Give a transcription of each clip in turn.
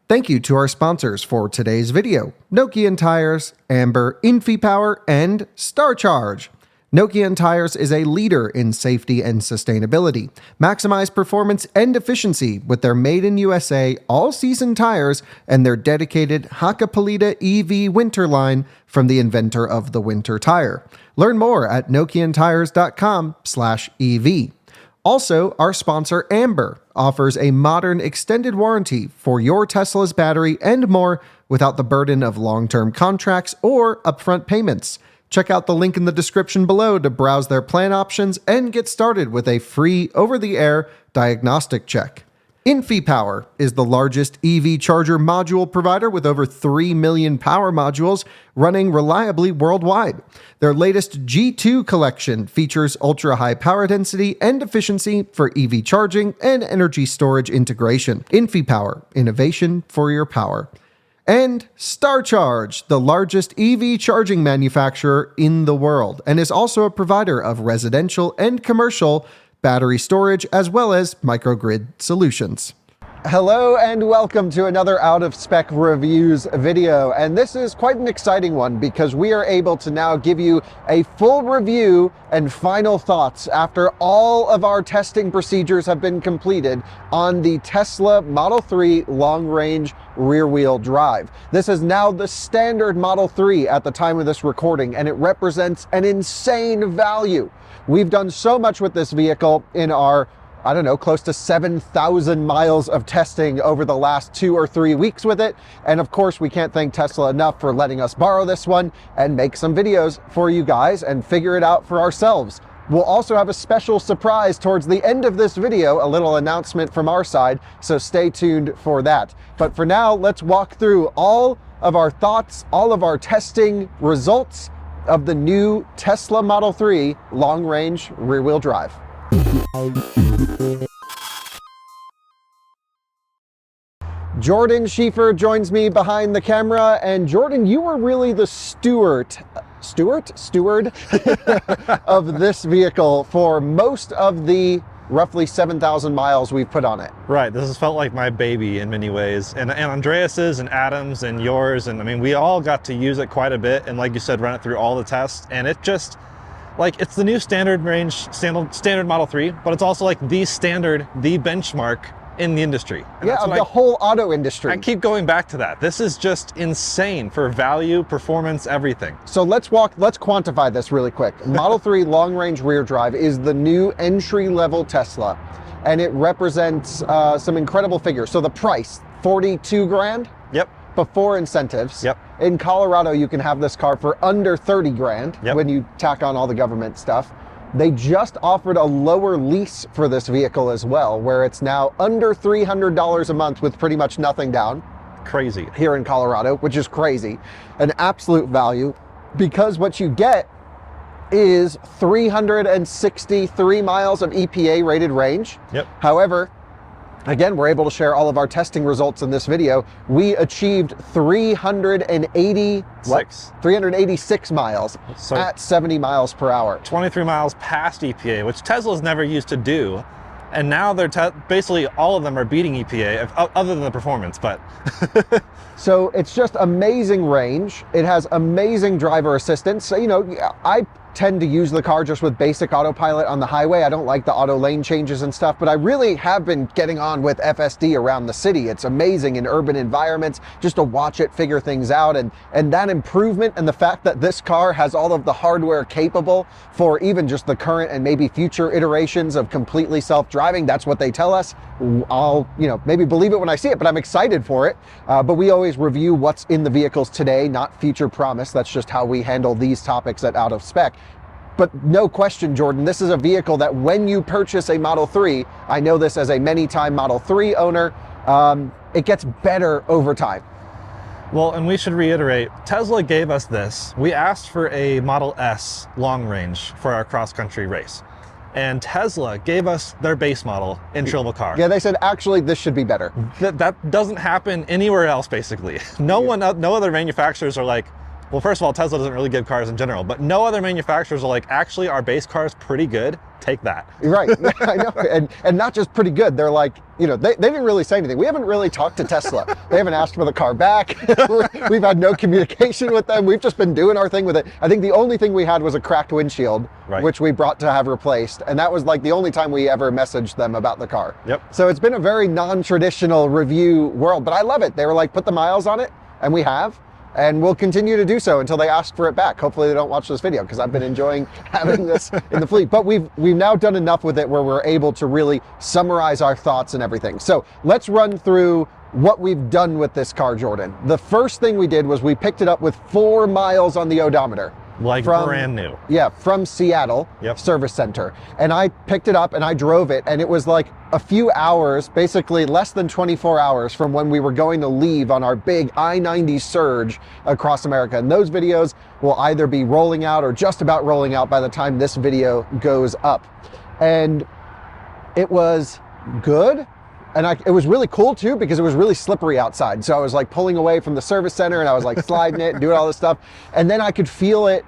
Thank you to our sponsors for today's video, Nokian Tyres, Amber, InfyPower, and StarCharge. Nokian Tyres is a leader in safety and sustainability. Maximize performance and efficiency with their made-in-USA all-season tires and their dedicated Hakkapeliitta EV winter line from the inventor of the winter tire. Learn more at nokiantires.com/EV. Also, our sponsor Amber offers a modern extended warranty for your Tesla's battery and more without the burden of long-term contracts or upfront payments. Check out the link in the description below to browse their plan options and get started with a free over-the-air diagnostic check. InfyPower is the largest EV charger module provider with over 3 million power modules running reliably worldwide. Their latest G2 collection features ultra-high power density and efficiency for EV charging and energy storage integration. InfyPower, innovation for your power. And StarCharge, the largest EV charging manufacturer in the world, and is also a provider of residential and commercial battery storage, as well as microgrid solutions. Hello and welcome to another Out of Spec Reviews video. And this is quite an exciting one because we are able to now give you a full review and final thoughts after all of our testing procedures have been completed on the Tesla Model 3 Long Range Rear-Wheel Drive. This is now the standard Model 3 at the time of this recording, and it represents an insane value. We've done so much with this vehicle in our, I don't know, close to 7,000 miles of testing over the last 2 or 3 weeks with it. And of course, we can't thank Tesla enough for letting us borrow this one and make some videos for you guys and figure it out for ourselves. We'll also have a special surprise towards the end of this video, a little announcement from our side, so stay tuned for that. But for now, let's walk through all of our thoughts, all of our testing results of the new Tesla Model 3 Long Range Rear-Wheel Drive. Jordan Schieffer joins me behind the camera, and Jordan, you were really the steward of this vehicle for most of the roughly 7,000 miles we've put on it. Right, this has felt like my baby in many ways, and Andreas's and Adam's and yours, and I mean, we all got to use it quite a bit, and like you said, run it through all the tests, and it just, like, it's the new standard Model 3, but it's also like the standard, the benchmark in the industry. And yeah, of the whole auto industry. I keep going back to that. This is just insane for value, performance, everything. So let's quantify this really quick. Model 3 Long Range Rear Drive is the new entry-level Tesla, and it represents some incredible figures. So the price, 42 grand? Yep. Before incentives. Yep. In Colorado, you can have this car for under 30 grand yep. when you tack on all the government stuff. They just offered a lower lease for this vehicle as well, where it's now under $300 a month with pretty much nothing down. Crazy. Here in Colorado, which is crazy. An absolute value, because what you get is 363 miles of EPA rated range. Yep. However, again, we're able to share all of our testing results in this video. We achieved 386 miles at 70 miles per hour. 23 miles past EPA, which Tesla's never used to do. And now they're basically all of them are beating EPA, other than the performance, but. So it's just amazing range. It has amazing driver assistance. So, you know, I tend to use the car just with basic autopilot on the highway. I don't like the auto lane changes and stuff, but I really have been getting on with FSD around the city. It's amazing in urban environments just to watch it figure things out, and that improvement and the fact that this car has all of the hardware capable for even just the current and maybe future iterations of completely self-driving. That's what they tell us. I'll, you know, maybe believe it when I see it, but I'm excited for it. But we always review what's in the vehicles today, not future promise. That's just how we handle these topics at Out of Spec. But no question, Jordan, this is a vehicle that when you purchase a Model 3, I know this as a many-time Model 3 owner, it gets better over time. Well, and we should reiterate, Tesla gave us this. We asked for a Model S long range for our cross-country race. And Tesla gave us their base model entry-level car. Yeah, they said, actually, this should be better. That doesn't happen anywhere else, basically. No other manufacturers are like, well, first of all, Tesla doesn't really give cars in general, but no other manufacturers are like, actually, our base car is pretty good. Take that. Right. I know. And not just pretty good. They're like, you know, they didn't really say anything. We haven't really talked to Tesla. They haven't asked for the car back. We've had no communication with them. We've just been doing our thing with it. I think the only thing we had was a cracked windshield, which we brought to have replaced. And that was like the only time we ever messaged them about the car. Yep. So it's been a very non-traditional review world, but I love it. They were like, put the miles on it, and we have. And we'll continue to do so until they ask for it back. Hopefully they don't watch this video, because I've been enjoying having this in the fleet. But we've now done enough with it where we're able to really summarize our thoughts and everything. So let's run through what we've done with this car, Jordan. The first thing we did was we picked it up with 4 miles on the odometer. Like brand new. Yeah, from Seattle Service Center. And I picked it up and I drove it, and it was like a few hours, basically less than 24 hours from when we were going to leave on our big I-90 surge across America. And those videos will either be rolling out or just about rolling out by the time this video goes up. And it was good. And it was really cool too, because it was really slippery outside. So I was like pulling away from the service center, and I was like sliding it and doing all this stuff. And then I could feel it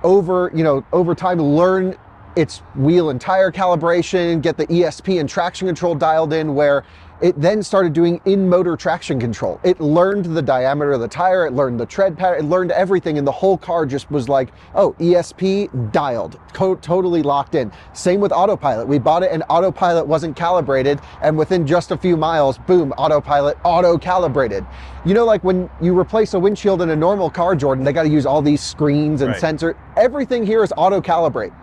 over time, learn its wheel and tire calibration, get the ESP and traction control dialed in, where it then started doing in-motor traction control. It learned the diameter of the tire, it learned the tread pattern, it learned everything, and the whole car just was like, oh, ESP dialed, totally locked in. Same with autopilot. We bought it and autopilot wasn't calibrated, and within just a few miles, boom, autopilot auto-calibrated. You know, like when you replace a windshield in a normal car, Jordan, they got to use all these screens and sensors. Everything here is auto-calibrate.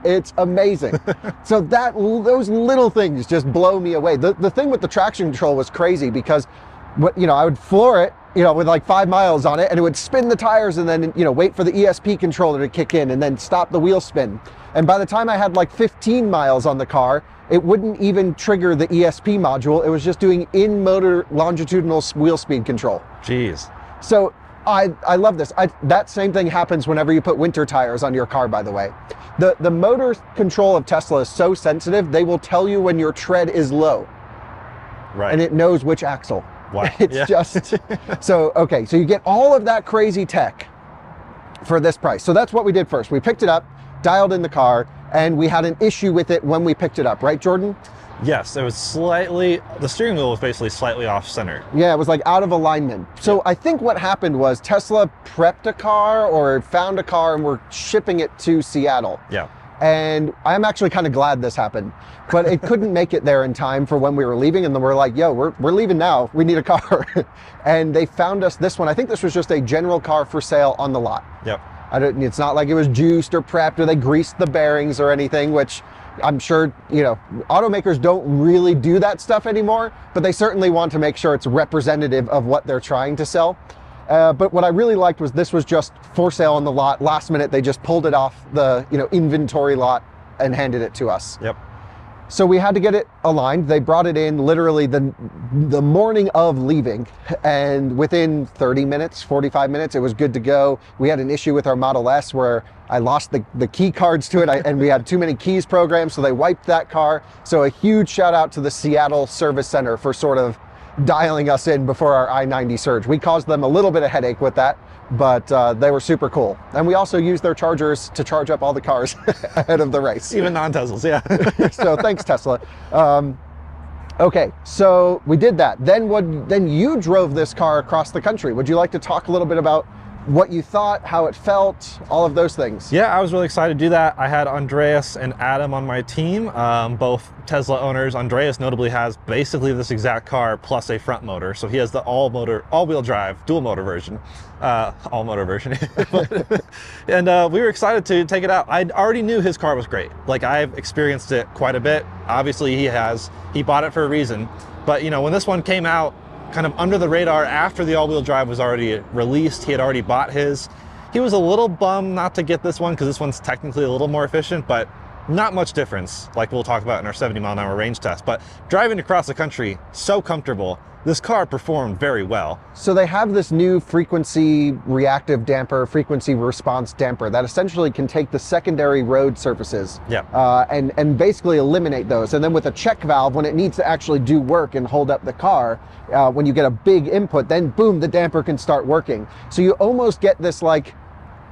It's amazing. So those little things just blow me away. The thing with the traction control was crazy, because I would floor it, with like 5 miles on it, and it would spin the tires and then, wait for the ESP controller to kick in and then stop the wheel spin. And by the time I had like 15 miles on the car, it wouldn't even trigger the ESP module. It was just doing in-motor longitudinal wheel speed control. Jeez. So I love this. That same thing happens whenever you put winter tires on your car, by the way. The motor control of Tesla is so sensitive, they will tell you when your tread is low. Right. And it knows which axle. Wow. It's just, so you get all of that crazy tech for this price. So that's what we did first. We picked it up, dialed in the car, and we had an issue with it when we picked it up, right, Jordan? Yes, it was the steering wheel was basically slightly off center. Yeah, it was like out of alignment. So I think what happened was Tesla prepped a car or found a car and were shipping it to Seattle. Yeah. And I'm actually kind of glad this happened, but it couldn't make it there in time for when we were leaving. And then we're like, yo, we're leaving now. We need a car. And they found us this one. I think this was just a general car for sale on the lot. Yep. It's not like it was juiced or prepped or they greased the bearings or anything, which I'm sure, automakers don't really do that stuff anymore, but they certainly want to make sure it's representative of what they're trying to sell. But what I really liked was this was just for sale on the lot. Last minute, they just pulled it off the inventory lot and handed it to us. Yep. So we had to get it aligned. They brought it in literally the morning of leaving, and within 30 minutes, 45 minutes, it was good to go. We had an issue with our Model S where I lost the key cards to it, and we had too many keys programmed, so they wiped that car. So a huge shout out to the Seattle Service Center for sort of dialing us in before our I-90 surge. We caused them a little bit of headache with that, but they were super cool. And we also used their chargers to charge up all the cars ahead of the race. Even non-Teslas, yeah. So thanks, Tesla. Okay, so we did that. Then you drove this car across the country. Would you like to talk a little bit about what you thought, how it felt, all of those things? Yeah, I was really excited to do that. I had Andreas and Adam on my team, both Tesla owners. Andreas notably has basically this exact car plus a front motor. So he has the all-wheel drive, dual motor version, all-motor version. And we were excited to take it out. I already knew his car was great. Like, I've experienced it quite a bit. Obviously he bought it for a reason. But when this one came out, kind of under the radar after the all-wheel drive was already released, he had already bought his. He was a little bummed not to get this one because this one's technically a little more efficient, but not much difference, like we'll talk about in our 70-mile-an-hour range test. But driving across the country, so comfortable. This car performed very well. So they have this new frequency reactive damper, frequency response damper that essentially can take the secondary road surfaces and basically eliminate those. And then with a check valve, when it needs to actually do work and hold up the car, when you get a big input, then boom, the damper can start working. So you almost get this like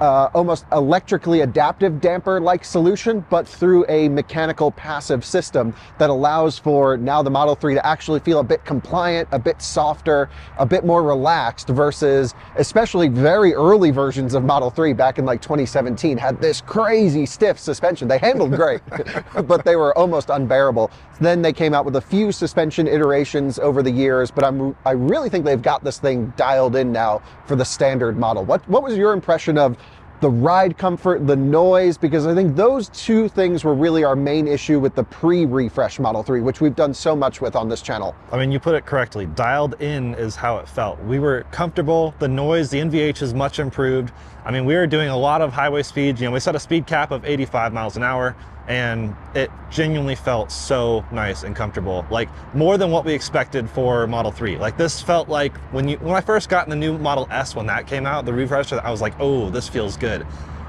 almost electrically adaptive damper-like solution, but through a mechanical passive system that allows for now the Model 3 to actually feel a bit compliant, a bit softer, a bit more relaxed versus especially very early versions of Model 3 back in like 2017 had this crazy stiff suspension. They handled great, but they were almost unbearable. Then they came out with a few suspension iterations over the years, but I really think they've got this thing dialed in now for the standard model. What was your impression of the ride comfort, the noise? Because I think those two things were really our main issue with the pre-refresh Model 3, which we've done so much with on this channel. I mean, you put it correctly. Dialed in is how it felt. We were comfortable. The noise, the NVH is much improved. I mean, we were doing a lot of highway speeds. You know, we set a speed cap of 85 miles an hour, and it genuinely felt so nice and comfortable, like more than what we expected for Model 3. Like this felt like when I first got in the new Model S, when that came out, the refresh, I was like, oh, this feels good.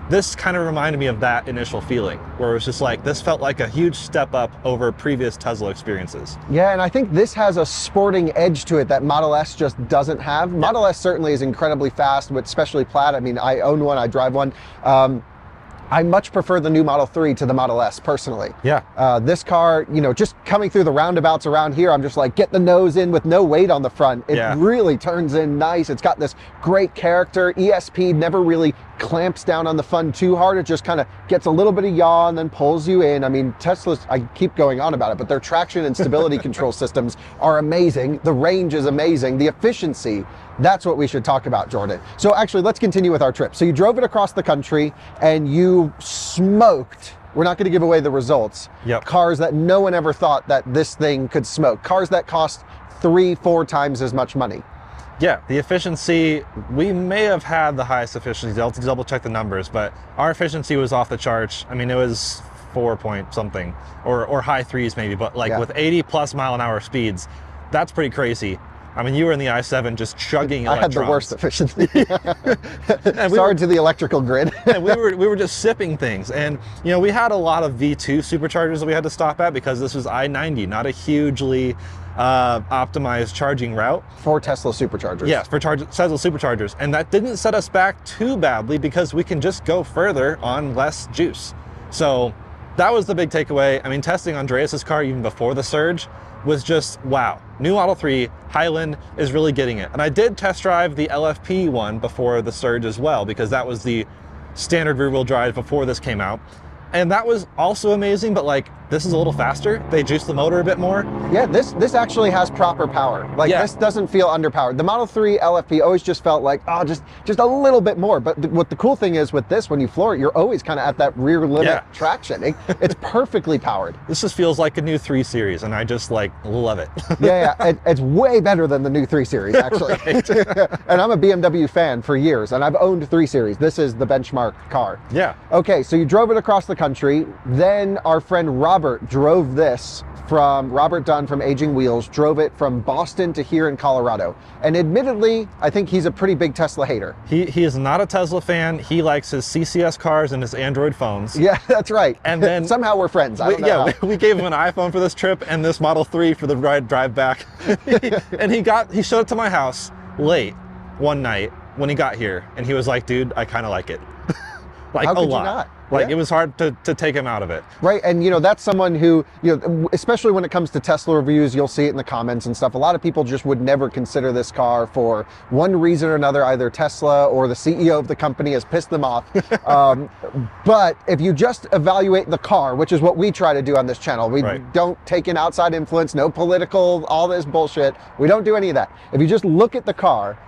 This kind of reminded me of that initial feeling where it was just like, this felt like a huge step up over previous Tesla experiences. Yeah, and I think this has a sporting edge to it that Model S just doesn't have. Yeah. Model S certainly is incredibly fast, but especially Plaid. I mean, I own one, I drive one. I much prefer the new Model 3 to the Model S personally. Yeah. This car, you know, just coming through the roundabouts around here, I'm just like, get the nose in with no weight on the front. It really turns in nice. It's got this great character. ESP never really clamps down on the fun too hard. It just kind of gets a little bit of yaw and then pulls you in. I mean, Tesla's, I keep going on about it, but their traction and stability control systems are amazing. The range is amazing. The efficiency, that's what we should talk about, Jordan. So actually, let's continue with our trip. So you drove it across the country and you smoked, we're not going to give away the results, cars that no one ever thought that this thing could smoke. Cars that cost 3-4 times as much money. Yeah, the efficiency, we may have had the highest efficiency. I'll double check the numbers, but our efficiency was off the charts. I mean, it was 4 point something, or high threes maybe, but like with 80 plus mile an hour speeds, that's pretty crazy. I mean, you were in the i7 just chugging electrons. I had the worst efficiency. Sorry to the electrical grid. And we were just sipping things. And, you know, we had a lot of V2 superchargers that we had to stop at because this was I-90, not a hugely optimized charging route. For Tesla superchargers. Yes, for Tesla superchargers. And that didn't set us back too badly because we can just go further on less juice. So that was the big takeaway. I mean, testing Andreas's car even before the surge was just, wow. New Model 3, Highland is really getting it. And I did test drive the LFP one before the surge as well, because that was the standard rear wheel drive before this came out. And that was also amazing, but like, this is a little faster. They juiced the motor a bit more. Yeah, this actually has proper power. Like this doesn't feel underpowered. The Model 3 LFP always just felt like, oh, just a little bit more. But what the cool thing is with this, when you floor it, you're always kind of at that rear limit traction. It's perfectly powered. This just feels like a new 3 Series, and I just like love it. It's way better than the new 3 Series, actually. And I'm a BMW fan for years, and I've owned 3 Series. This is the benchmark car. Yeah. Okay, so you drove it across the country. Then our friend Robert drove this Robert Dunn from Aging Wheels, drove it from Boston to here in Colorado. And admittedly, I think he's a pretty big Tesla hater. He is not a Tesla fan. He likes his CCS cars and his Android phones. Yeah, that's right. And then somehow we're friends. I don't know we gave him an iPhone for this trip and this Model 3 for the drive back. And he showed it to my house late one night when he got here, and he was like, dude, I kind of like it. Like How could a lot. You not? Like it was hard to take him out of it. Right, and you know, that's someone who, you know, especially when it comes to Tesla reviews, you'll see it in the comments and stuff. A lot of people just would never consider this car for one reason or another. Either Tesla or the CEO of the company has pissed them off. But if you just evaluate the car, which is what we try to do on this channel, we don't take in outside influence, no political, all this bullshit. We don't do any of that. If you just look at the car,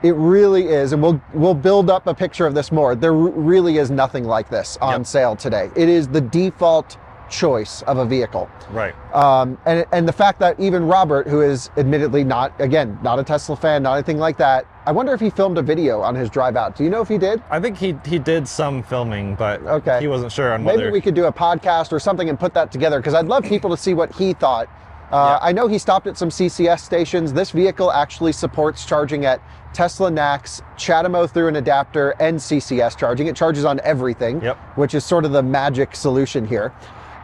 it really is, and we'll build up a picture of this more. There really is nothing like this on sale today. It is the default choice of a vehicle. Right. And the fact that even Robert, who is admittedly not a Tesla fan, not anything like that, I wonder if he filmed a video on his drive out. Do you know if he did? I think he did some filming, but he wasn't sure on whether. Maybe we could do a podcast or something and put that together, because I'd love people to see what he thought. I know he stopped at some CCS stations. This vehicle actually supports charging at Tesla NACS, CHAdeMO through an adapter, and CCS charging. It charges on everything, which is sort of the magic solution here.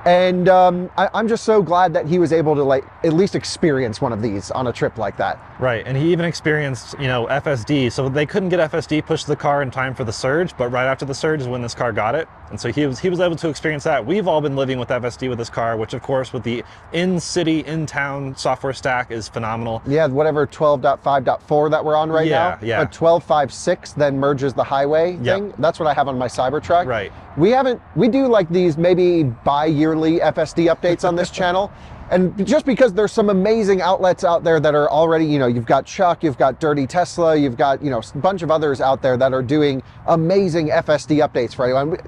And I'm just so glad that he was able to like at least experience one of these on a trip like that. Right, and he even experienced, you know, FSD. So they couldn't get FSD pushed to the car in time for the surge, but right after the surge is when this car got it. And so he was able to experience that. We've all been living with FSD with this car, which of course with the in-city, in-town software stack is phenomenal. Yeah, whatever 12.5.4 that we're on right now. Yeah. But 12.5.6 then merges the highway thing. That's what I have on my Cybertruck. Right. We do like these maybe bi-yearly FSD updates on this channel. And just because there's some amazing outlets out there that are already, you know, you've got Chuck, you've got Dirty Tesla, you've got, you know, a bunch of others out there that are doing amazing FSD updates for you. And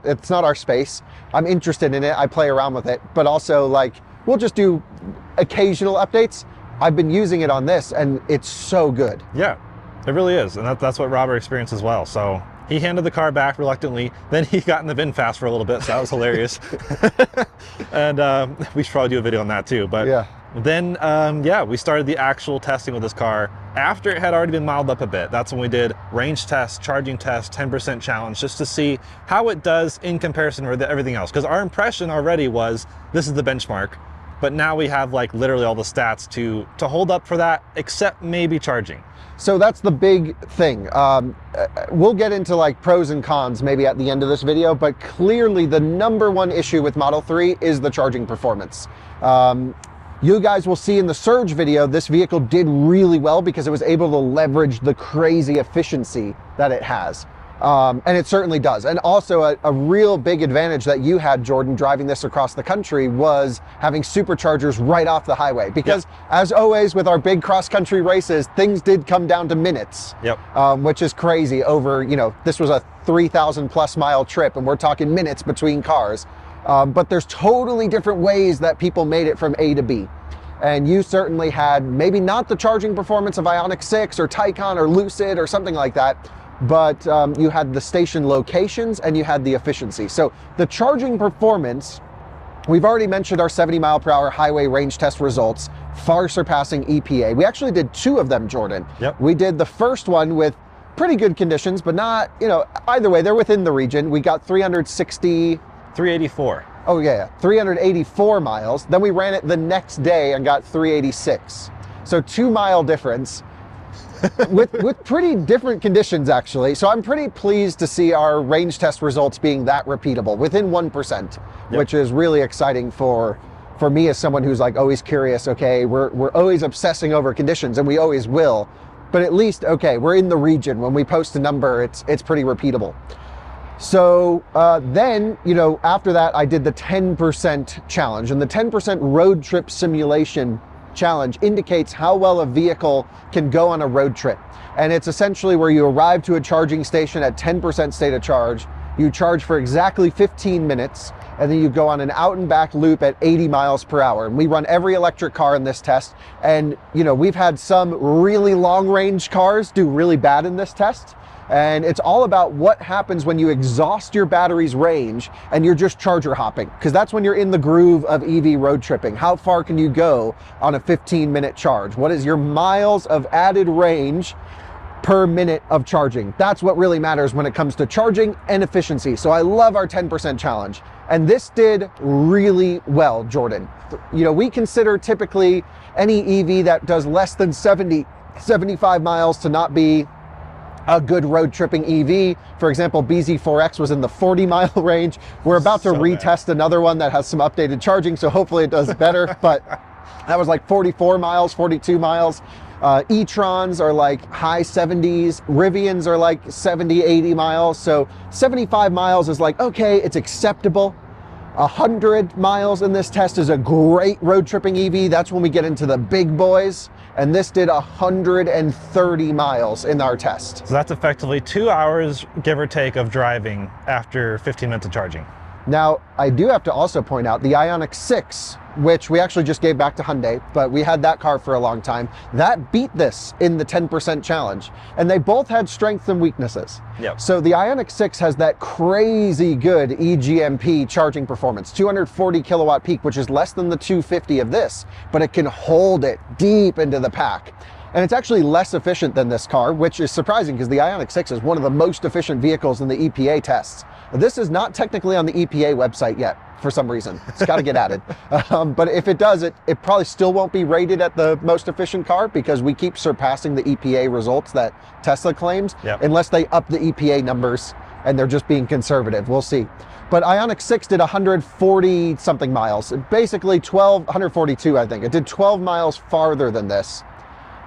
it's not our space. I'm interested in it. I play around with it, but also like, we'll just do occasional updates. I've been using it on this and it's so good. Yeah, it really is. And that's what Robert experienced as well. So he handed the car back reluctantly. Then he got in the VIN fast for a little bit, so that was hilarious. And we should probably do a video on that too. But yeah. Then, we started the actual testing with this car after it had already been modeled up a bit. That's when we did range test, charging test, 10% challenge, just to see how it does in comparison with everything else. Because our impression already was this is the benchmark, but now we have like literally all the stats to hold up for that, except maybe charging. So that's the big thing. We'll get into like pros and cons maybe at the end of this video, but clearly the number one issue with Model 3 is the charging performance. You guys will see in the Surge video, this vehicle did really well because it was able to leverage the crazy efficiency that it has. And it certainly does. And also a real big advantage that you had, Jordan, driving this across the country was having superchargers right off the highway. Because as always with our big cross-country races, things did come down to minutes, which is crazy over, you know, this was a 3,000 plus mile trip and we're talking minutes between cars. But there's totally different ways that people made it from A to B. And you certainly had maybe not the charging performance of Ioniq 6 or Taycan or Lucid or something like that, but you had the station locations and you had the efficiency. So the charging performance, we've already mentioned our 70 mile per hour highway range test results, far surpassing EPA. We actually did 2 of them, Jordan. We did the first one with pretty good conditions, but not, you know, either way, they're within the region. We got 384. Oh yeah, 384 miles. Then we ran it the next day and got 386. So 2 mile difference. with pretty different conditions actually. So I'm pretty pleased to see our range test results being that repeatable within 1%, which is really exciting for me as someone who's like always curious. Okay, we're always obsessing over conditions and we always will, but at least, okay, we're in the region. When we post a number, it's pretty repeatable. So then, you know, after that, I did the 10% challenge, and the 10% road trip simulation challenge indicates how well a vehicle can go on a road trip. And it's essentially where you arrive to a charging station at 10% state of charge, you charge for exactly 15 minutes, and then you go on an out and back loop at 80 miles per hour. And we run every electric car in this test. And, you know, we've had some really long range cars do really bad in this test. And it's all about what happens when you exhaust your battery's range and you're just charger hopping, because that's when you're in the groove of EV road tripping. How far can you go on a 15-minute charge? What is your miles of added range per minute of charging? That's what really matters when it comes to charging and efficiency. So I love our 10% challenge. And this did really well, Jordan. You know, we consider typically any EV that does less than 75 miles to not be a good road tripping EV. For example, BZ4X was in the 40 mile range. We're about to retest another one that has some updated charging, so hopefully it does better, but that was like 44 miles, 42 miles. E-trons are like high 70s. Rivians are like 70, 80 miles. So 75 miles is like, okay, it's acceptable. 100 miles in this test is a great road tripping EV. That's when we get into the big boys. And this did 130 miles in our test. So that's effectively 2 hours, give or take, of driving after 15 minutes of charging. Now, I do have to also point out the Ioniq 6, which we actually just gave back to Hyundai, but we had that car for a long time. That beat this in the 10% challenge. And they both had strengths and weaknesses. So the Ioniq 6 has that crazy good eGMP charging performance, 240 kilowatt peak, which is less than the 250 of this, but it can hold it deep into the pack. And it's actually less efficient than this car, which is surprising because the Ioniq 6 is one of the most efficient vehicles in the EPA tests. This is not technically on the EPA website yet for some reason. It's got to get added. But if it does, it probably still won't be rated at the most efficient car because we keep surpassing the EPA results that Tesla claims, unless they up the EPA numbers and they're just being conservative. We'll see. But Ioniq 6 did 140 something miles, basically 142, I think. It did 12 miles farther than this.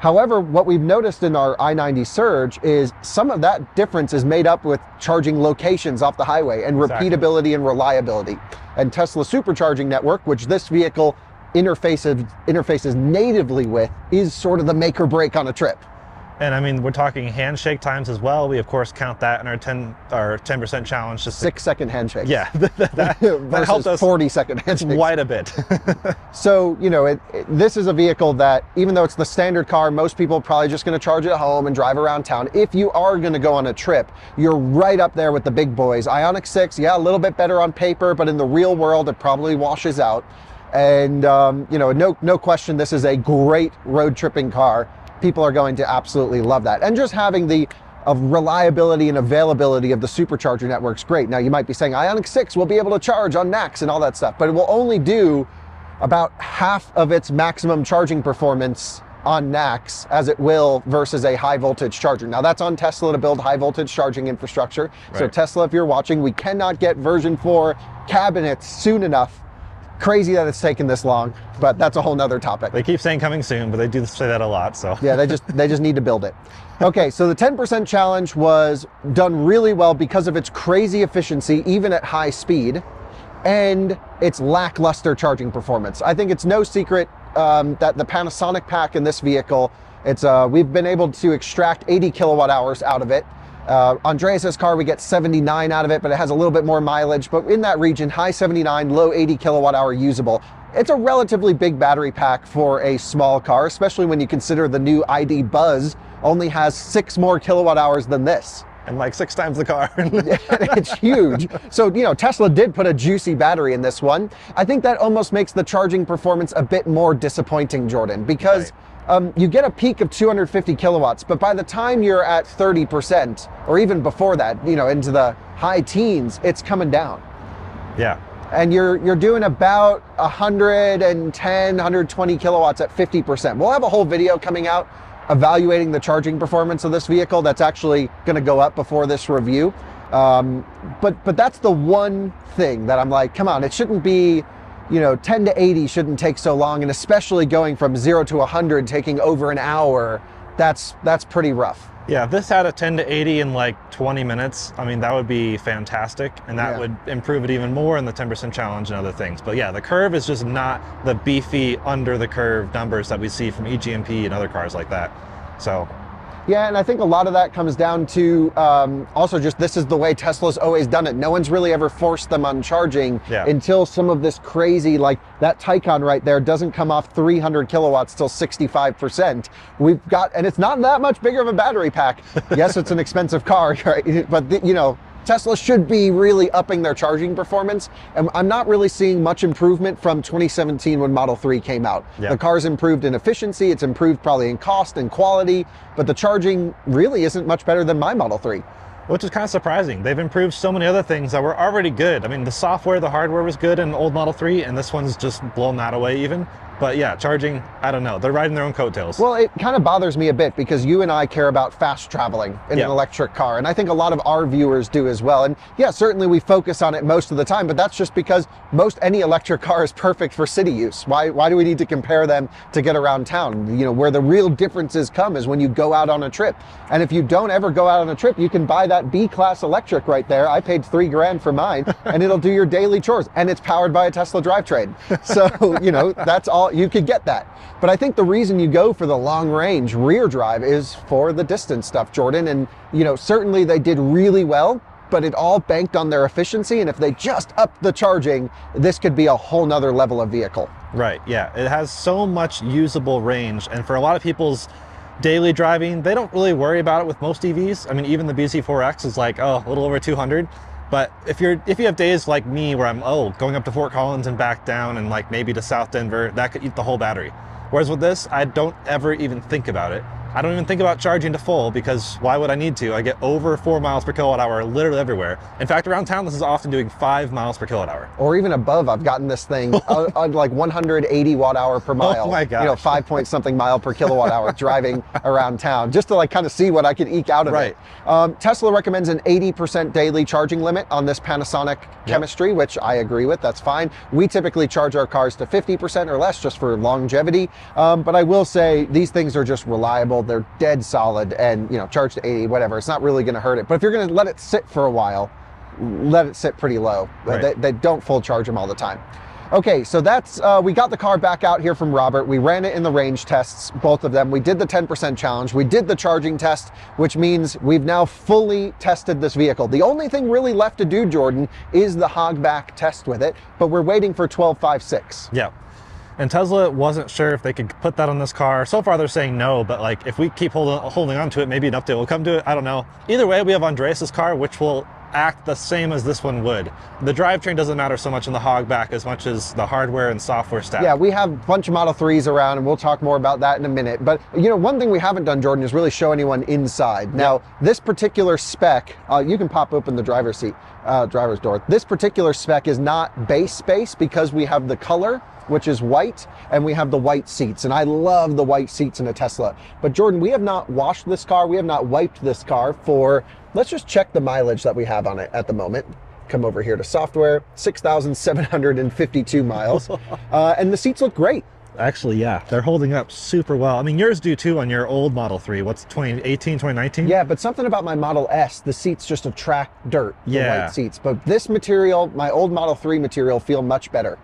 However, what we've noticed in our I-90 Surge is some of that difference is made up with charging locations off the highway and repeatability and reliability. And Tesla supercharging network, which this vehicle interfaces natively with, is sort of the make or break on a trip. And I mean, we're talking handshake times as well. We of course count that in our 10% challenge. Just 6-second handshakes. Yeah, that helped us 40-second handshakes. Quite a bit. So, you know, this is a vehicle that, even though it's the standard car, most people are probably just going to charge it at home and drive around town. If you are going to go on a trip, you're right up there with the big boys. Ioniq 6, yeah, a little bit better on paper, but in the real world, it probably washes out. And, you know, no question, this is a great road tripping car. People are going to absolutely love that. And just having the reliability and availability of the supercharger network's great. Now you might be saying Ioniq 6 will be able to charge on NACS and all that stuff, but it will only do about half of its maximum charging performance on NACS as it will versus a high voltage charger. Now that's on Tesla to build high voltage charging infrastructure. Right. So Tesla, if you're watching, we cannot get version 4 cabinets soon enough. Crazy that it's taken this long, but that's a whole nother topic. They keep saying coming soon, but they do say that a lot, so. Yeah, they just need to build it. Okay, so the 10% challenge was done really well because of its crazy efficiency, even at high speed, and its lackluster charging performance. I think it's no secret that the Panasonic pack in this vehicle, we've been able to extract 80 kilowatt hours out of it. Andreas's car, we get 79 out of it, but it has a little bit more mileage. But in that region, high 79, low 80 kilowatt hour usable. It's a relatively big battery pack for a small car, especially when you consider the new ID Buzz only has 6 more kilowatt hours than this. And like 6 times the car. It's huge. So, you know, Tesla did put a juicy battery in this one. I think that almost makes the charging performance a bit more disappointing, Jordan, because you get a peak of 250 kilowatts, but by the time you're at 30%, or even before that, you know, into the high teens, it's coming down. Yeah. And you're doing about 110, 120 kilowatts at 50%. We'll have a whole video coming out evaluating the charging performance of this vehicle that's actually going to go up before this review. But that's the one thing that I'm like, come on, it shouldn't be, you know, 10 to 80 shouldn't take so long, and especially going from 0 to 100 taking over an hour, that's pretty rough. Yeah, if this had a 10 to 80 in like 20 minutes, I mean, that would be fantastic, and that would improve it even more in the 10% challenge and other things. But yeah, the curve is just not the beefy under the curve numbers that we see from EGMP and other cars like that. So. Yeah, and I think a lot of that comes down to also just this is the way Tesla's always done it. No one's really ever forced them on charging until some of this crazy, like that Taycan right there doesn't come off 300 kilowatts till 65%. We've got, and it's not that much bigger of a battery pack. Yes, it's an expensive car, right? But you know, Tesla should be really upping their charging performance. And I'm not really seeing much improvement from 2017 when Model 3 came out. The car's improved in efficiency, it's improved probably in cost and quality, but the charging really isn't much better than my Model 3. Which is kind of surprising. They've improved so many other things that were already good. I mean, the software, the hardware was good in old Model 3, and this one's just blown that away even. But yeah, charging, I don't know. They're riding their own coattails. Well, it kind of bothers me a bit because you and I care about fast traveling in an electric car. And I think a lot of our viewers do as well. And yeah, certainly we focus on it most of the time, but that's just because any electric car is perfect for city use. Why do we need to compare them to get around town? You know, where the real differences come is when you go out on a trip. And if you don't ever go out on a trip, you can buy that B-Class electric right there. I paid $3 grand for mine and it'll do your daily chores. And it's powered by a Tesla drivetrain. So, you know, that's all. You could get that. But I think the reason you go for the long range rear drive is for the distance stuff, Jordan. And, you know, certainly they did really well, but it all banked on their efficiency. And if they just upped the charging, this could be a whole nother level of vehicle. Right, yeah. It has so much usable range. And for a lot of people's daily driving, they don't really worry about it with most EVs. I mean, even the BZ4X is like, oh, a little over 200. But if you have days like me where I'm going up to Fort Collins and back down and like maybe to South Denver, that could eat the whole battery. Whereas with this, I don't ever even think about it. I don't even think about charging to full because why would I need to? I get over 4 miles per kilowatt hour literally everywhere. In fact, around town, this is often doing 5 miles per kilowatt hour. Or even above. I've gotten this thing on like 180 watt hour per mile. Oh my gosh. You know, 5 point something mile per kilowatt hour driving around town, just to like kind of see what I can eke out of it. Tesla recommends an 80% daily charging limit on this Panasonic chemistry, which I agree with. That's fine. We typically charge our cars to 50% or less just for longevity. But I will say these things are just reliable. They're dead solid, and you know, charge to 80, whatever. It's not really going to hurt it. But if you're going to let it sit for a while, let it sit pretty low. Right. They don't full charge them all the time. Okay, so that's, we got the car back out here from Robert. We ran it in the range tests, both of them. We did the 10% challenge. We did the charging test, which means we've now fully tested this vehicle. The only thing really left to do, Jordan, is the hogback test with it, but we're waiting for 12.56. Yeah. And Tesla wasn't sure if they could put that on this car. So far they're saying no, but like if we keep holding on to it, maybe an update will come to it. I don't know. Either way, we have Andreas's car, which will act the same as this one would. The drivetrain doesn't matter so much in the hogback as much as the hardware and software stack. Yeah, we have a bunch of Model 3s around, and we'll talk more about that in a minute. But you know, one thing we haven't done, Jordan, is really show anyone inside. Now, this particular spec, you can pop open the driver's seat, driver's door. This particular spec is not base space because we have the color, which is white, and we have the white seats. And I love the white seats in a Tesla. But Jordan, we have not washed this car. We have not wiped this car for, let's just check the mileage that we have on it at the moment. Come over here to software, 6,752 miles. And the seats look great. Actually, yeah, they're holding up super well. I mean, yours do too on your old Model 3. What's 2018, 2019? Yeah, but something about my Model S, the seats just attract dirt, the white seats. But this material, my old Model 3 material, feel much better.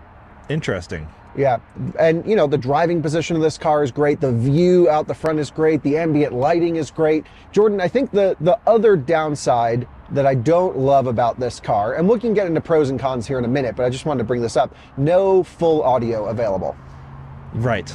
Interesting. Yeah, and you know, the driving position of this car is great. The view out the front is great. The ambient lighting is great. Jordan, I think the other downside that I don't love about this car, and we can get into pros and cons here in a minute, but I just wanted to bring this up. No full audio available. Right.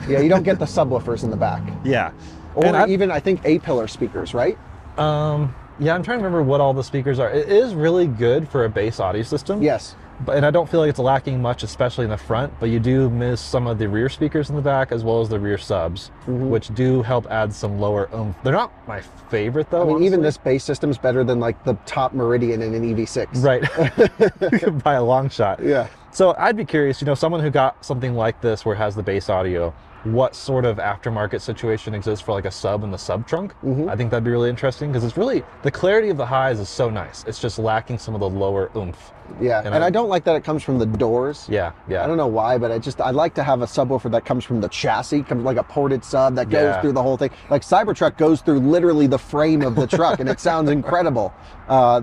Yeah, you don't get the subwoofers in the back. Yeah. Or even, I think, A-pillar speakers, right? Yeah, I'm trying to remember what all the speakers are. It is really good for a bass audio system. Yes. And I don't feel like it's lacking much, especially in the front, but you do miss some of the rear speakers in the back as well as the rear subs, which do help add some lower oomph. They're not my favorite though. I mean, honestly. even this bass system's better than like the top Meridian in an EV6. Right. By a long shot. Yeah. So I'd be curious, you know, someone who got something like this where it has the bass audio, what sort of aftermarket situation exists for like a sub in the sub trunk. I think that'd be really interesting because it's really, the clarity of the highs is so nice. It's just lacking some of the lower oomph. Yeah, and I don't like that it comes from the doors. Yeah. I don't know why, but I like to have a subwoofer that comes from the chassis, comes like a ported sub that goes through the whole thing. Like Cybertruck goes through literally the frame of the truck, and it sounds incredible.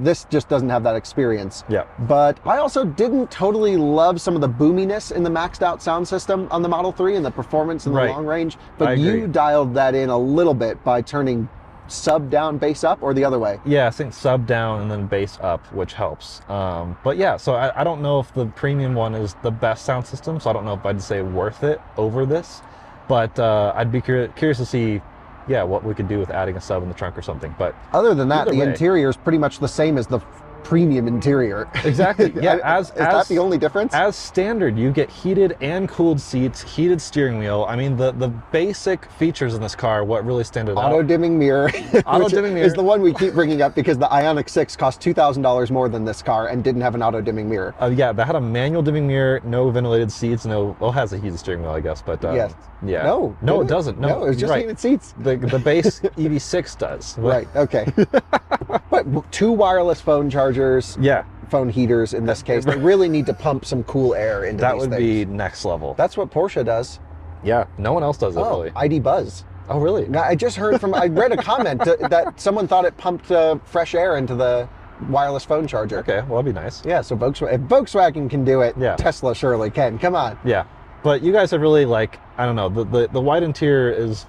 This just doesn't have that experience. Yeah. But I also didn't totally love some of the boominess in the maxed out sound system on the Model 3 and the performance in the long range. But you dialed that in a little bit by turning sub down, bass up, or the other way? Yeah, I think sub down and then bass up, which helps. But yeah, so I don't know if the premium one is the best sound system, so I don't know if I'd say worth it over this. But I'd be curious to see, what we could do with adding a sub in the trunk or something. But other than that, the interior is pretty much the same as the premium interior. Exactly. Yeah. Is that the only difference? As standard, you get heated and cooled seats, heated steering wheel. I mean, the basic features in this car, what really stand out. Auto dimming mirror. Auto dimming mirror is the one we keep bringing up because the Ioniq 6 cost $2,000 more than this car and didn't have an auto dimming mirror. Yeah, that had a manual dimming mirror, no ventilated seats, well, it has a heated steering wheel, I guess, but yes. Yeah. No, it doesn't. No, it was just heated seats. The base EV6 does. Right. Okay. But 2 wireless phone chargers. Yeah. Phone heaters in this case. They really need to pump some cool air into that these would things. be next level. That's what Porsche does. Yeah. No one else does it really. ID Buzz. Oh, really? I just heard I read a comment that someone thought it pumped fresh air into the wireless phone charger. Okay, well, that'd be nice. Yeah. So if Volkswagen can do it, Tesla surely can. Come on. Yeah. But you guys have really I don't know, the white interior is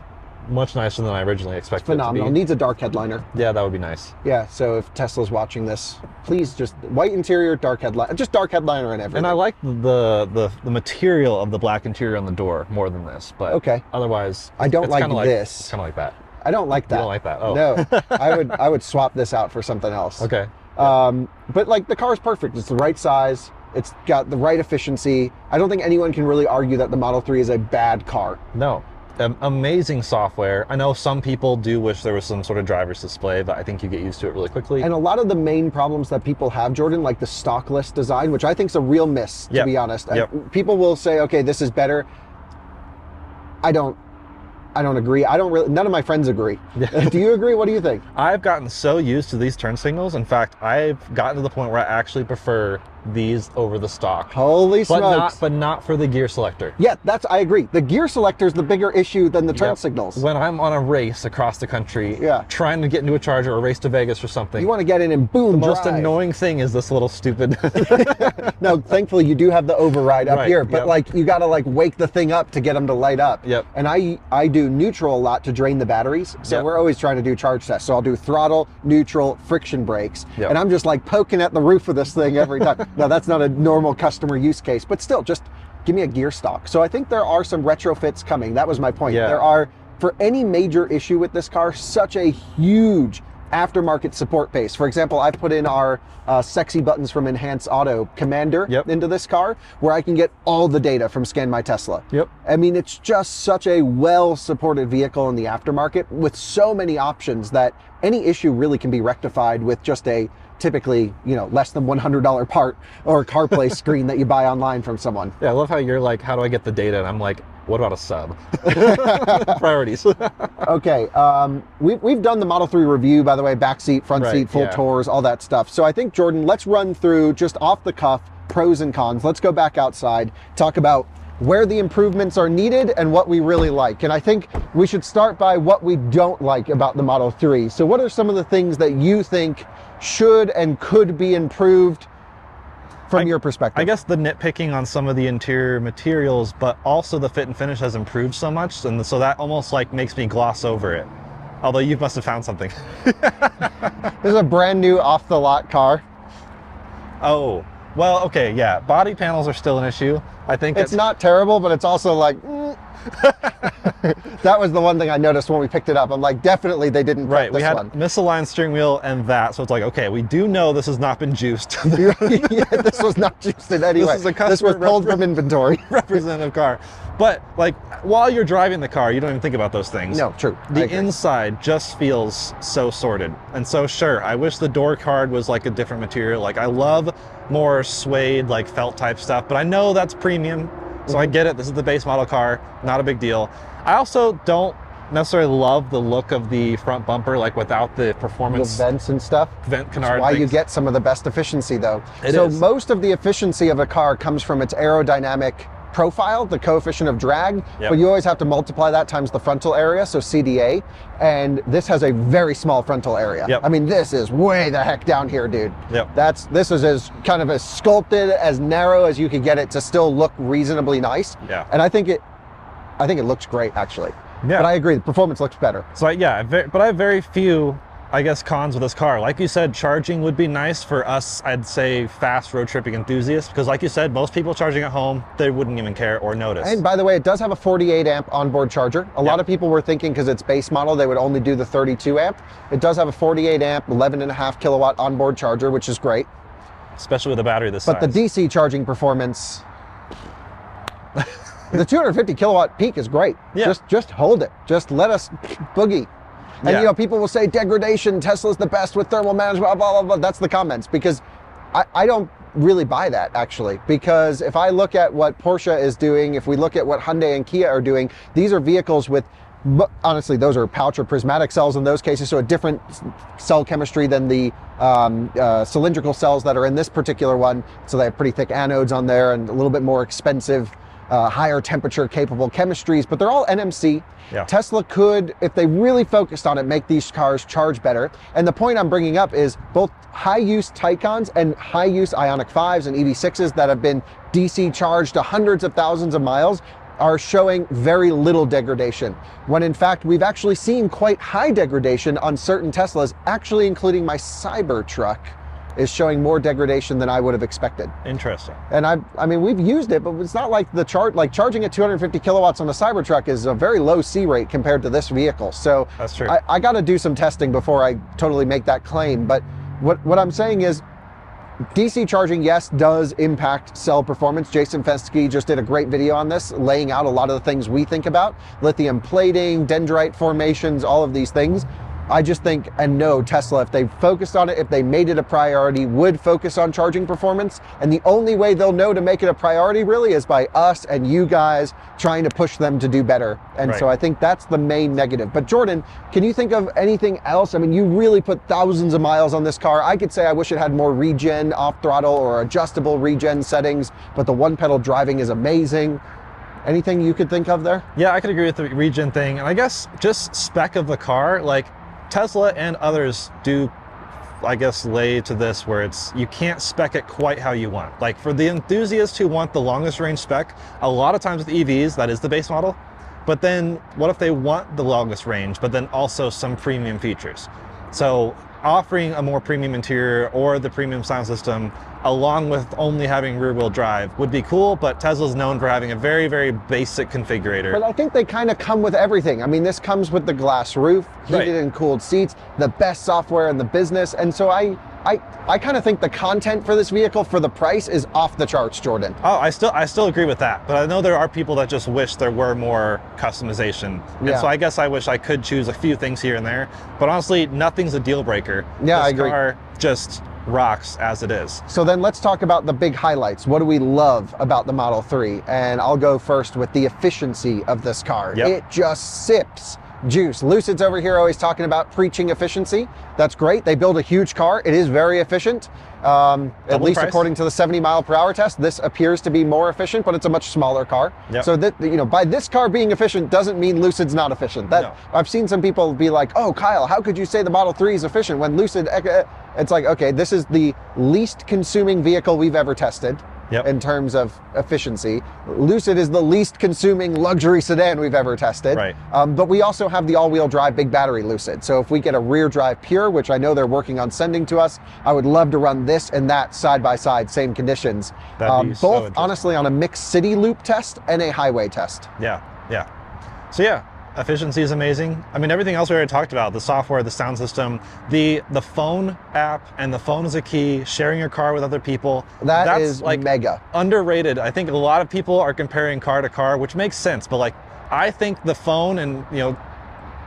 much nicer than I originally expected. Phenomenal. It to be. Needs a dark headliner. Yeah, that would be nice. Yeah, so if Tesla's watching this, please just white interior, dark headliner, just dark headliner and everything. And I like the material of the black interior on the door more than this, but otherwise I don't like this. It's kind of like that. I don't like that. You don't like that? Oh. No, I would swap this out for something else. Okay. But like the car is perfect. It's the right size. It's got the right efficiency. I don't think anyone can really argue that the Model 3 is a bad car. No. Amazing software. I know some people do wish there was some sort of driver's display, but I think you get used to it really quickly. And a lot of the main problems that people have, Jordan, like the stock list design, which I think is a real miss, to be honest. People will say, okay, this is better. I don't agree. None of my friends agree. Do you agree? What do you think? I've gotten so used to these turn signals. In fact, I've gotten to the point where I actually prefer these over the stock. Holy smokes. But not for the gear selector. Yeah, I agree. The gear selector is the bigger issue than the turn signals. When I'm on a race across the country, trying to get into a charger or race to Vegas or something. You want to get in and boom, The most annoying thing is this little stupid... No, thankfully you do have the override up here, but like you got to like wake the thing up to get them to light up. And I do neutral a lot to drain the batteries. So we're always trying to do charge tests. So I'll do throttle, neutral, friction brakes. And I'm just like poking at the roof of this thing every time. Now that's not a normal customer use case, but still just give me a gear stock. So I think there are some retrofits coming. That was my point. There are, for any major issue with this car, such a huge aftermarket support base. For example, I've put in our sexy buttons from Enhance Auto Commander into this car, where I can get all the data from Scan My Tesla. I mean, it's just such a well-supported vehicle in the aftermarket with so many options that any issue really can be rectified with just a typically, less than $100 part or CarPlay screen that you buy online from someone. I love how you're like, how do I get the data? And I'm like, what about a sub? Priorities. Okay, we've done the Model 3 review, by the way, back seat, front seat, full tours, all that stuff. So I think, Jordan, let's run through just off the cuff pros and cons. Let's go back outside, talk about where the improvements are needed and what we really like. And I think we should start by what we don't like about the Model 3. So what are some of the things that you think should and could be improved from your perspective? I guess the nitpicking on some of the interior materials, but also the fit and finish has improved so much, and so that almost like makes me gloss over it. Although you must have found something. This is a brand new off the lot car. Oh, well, okay, yeah. Body panels are still an issue. I think it's not terrible, but it's also like, that was the one thing I noticed when we picked it up. I'm like, definitely they didn't prep we had one. Misaligned steering wheel and that, so it's like, okay, we do know this has not been juiced. This was not juiced in any way. This was pulled from inventory. Representative car. But like, while you're driving the car, you don't even think about those things. No, true. The inside just feels so sorted. And so sure, I wish the door card was like a different material. Like I love more suede, like felt type stuff, but I know that's premium. So I get it, this is the base model car, not a big deal. I also don't necessarily love the look of the front bumper, like without the performance. The vents and stuff. Vent canard. That's why you get some of the best efficiency though. It so is. Most of the efficiency of a car comes from its aerodynamic profile, the coefficient of drag, but you always have to multiply that times the frontal area, so CDA, and this has a very small frontal area. I mean, this is way the heck down here, dude. This is as kind of as sculpted, as narrow as you could get it to still look reasonably nice. And I think it looks great, actually. But I agree, the performance looks better. So but I have very few, I guess, cons with this car. Like you said, charging would be nice for us, I'd say, fast road tripping enthusiasts, because like you said, most people charging at home, they wouldn't even care or notice. And by the way, it does have a 48 amp onboard charger. A lot of people were thinking because it's base model, they would only do the 32 amp. It does have a 48 amp, 11.5 kilowatt onboard charger, which is great. Especially with a battery this size. But the DC charging performance, the 250 kilowatt peak is great. Just hold it. Just let us boogie. And people will say degradation, Tesla's the best with thermal management, blah, blah, blah. That's the comments, because I don't really buy that, actually. Because if I look at what Porsche is doing, if we look at what Hyundai and Kia are doing, these are vehicles with, honestly, those are pouch or prismatic cells in those cases, so a different cell chemistry than the cylindrical cells that are in this particular one. So they have pretty thick anodes on there and a little bit more expensive, higher temperature capable chemistries, but they're all NMC. Tesla could, if they really focused on it, make these cars charge better. And the point I'm bringing up is both high-use Taycans and high-use Ioniq 5s and EV6s that have been DC charged to hundreds of thousands of miles are showing very little degradation, when in fact we've actually seen quite high degradation on certain Teslas, actually including my Cybertruck is showing more degradation than I would have expected. Interesting. And I mean, we've used it, but it's not like charging at 250 kilowatts on a Cybertruck is a very low C rate compared to this vehicle. So that's true. I got to do some testing before I totally make that claim. But what I'm saying is, DC charging, yes, does impact cell performance. Jason Fenske just did a great video on this, laying out a lot of the things we think about. Lithium plating, dendrite formations, all of these things. I just think and know Tesla, if they focused on it, if they made it a priority, would focus on charging performance. And the only way they'll know to make it a priority really is by us and you guys trying to push them to do better. And so I think that's the main negative. But Jordan, can you think of anything else? I mean, you really put thousands of miles on this car. I could say I wish it had more regen off throttle or adjustable regen settings, but the one pedal driving is amazing. Anything you could think of there? Yeah, I could agree with the regen thing. And I guess just spec of the car, like Tesla and others do, I guess, lay to this where it's, you can't spec it quite how you want. Like for the enthusiasts who want the longest range spec, a lot of times with EVs, that is the base model. But then what if they want the longest range, but then also some premium features? So offering a more premium interior or the premium sound system along with only having rear wheel drive would be cool, but Tesla's known for having a very, very basic configurator. But I think they kind of come with everything. I mean, this comes with the glass roof, heated and cooled seats, the best software in the business. And so I kind of think the content for this vehicle for the price is off the charts, Jordan. Oh, I still agree with that. But I know there are people that just wish there were more customization. And so I guess I wish I could choose a few things here and there. But honestly, nothing's a deal breaker. Yeah, I agree. This car just rocks as it is. So then let's talk about the big highlights. What do we love about the Model 3? And I'll go first with the efficiency of this car. It just sips juice. Lucid's over here always talking about preaching efficiency. That's great. They build a huge car. It is very efficient. At least according to the 70-mile-per-hour test, this appears to be more efficient, but it's a much smaller car. So that, you know, by this car being efficient doesn't mean Lucid's not efficient. That I've seen some people be like, "Oh, Kyle, how could you say the Model 3 is efficient when Lucid?" It's like, okay, this is the least consuming vehicle we've ever tested. In terms of efficiency. Lucid is the least consuming luxury sedan we've ever tested. But we also have the all-wheel drive big battery Lucid. So if we get a rear drive Pure, which I know they're working on sending to us, I would love to run this and that side by side, same conditions. Both honestly on a mixed city loop test and a highway test. So yeah, efficiency is amazing. I mean, everything else we already talked about, the software, the sound system, the phone app, and the phone is a key, sharing your car with other people. That's is like mega. Underrated. I think a lot of people are comparing car to car, which makes sense, but like, I think the phone and, you know,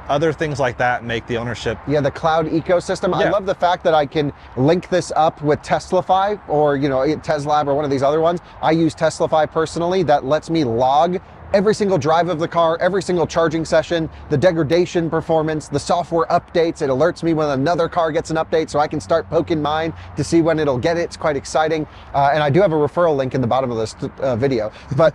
other things like that make the ownership. The cloud ecosystem. I love the fact that I can link this up with Teslafy or, you know, Teslab or one of these other ones. I use Teslafy personally. That lets me log every single drive of the car, every single charging session, the degradation performance, the software updates. It alerts me when another car gets an update so I can start poking mine to see when it'll get it. It's quite exciting. And I do have a referral link in the bottom of this video, but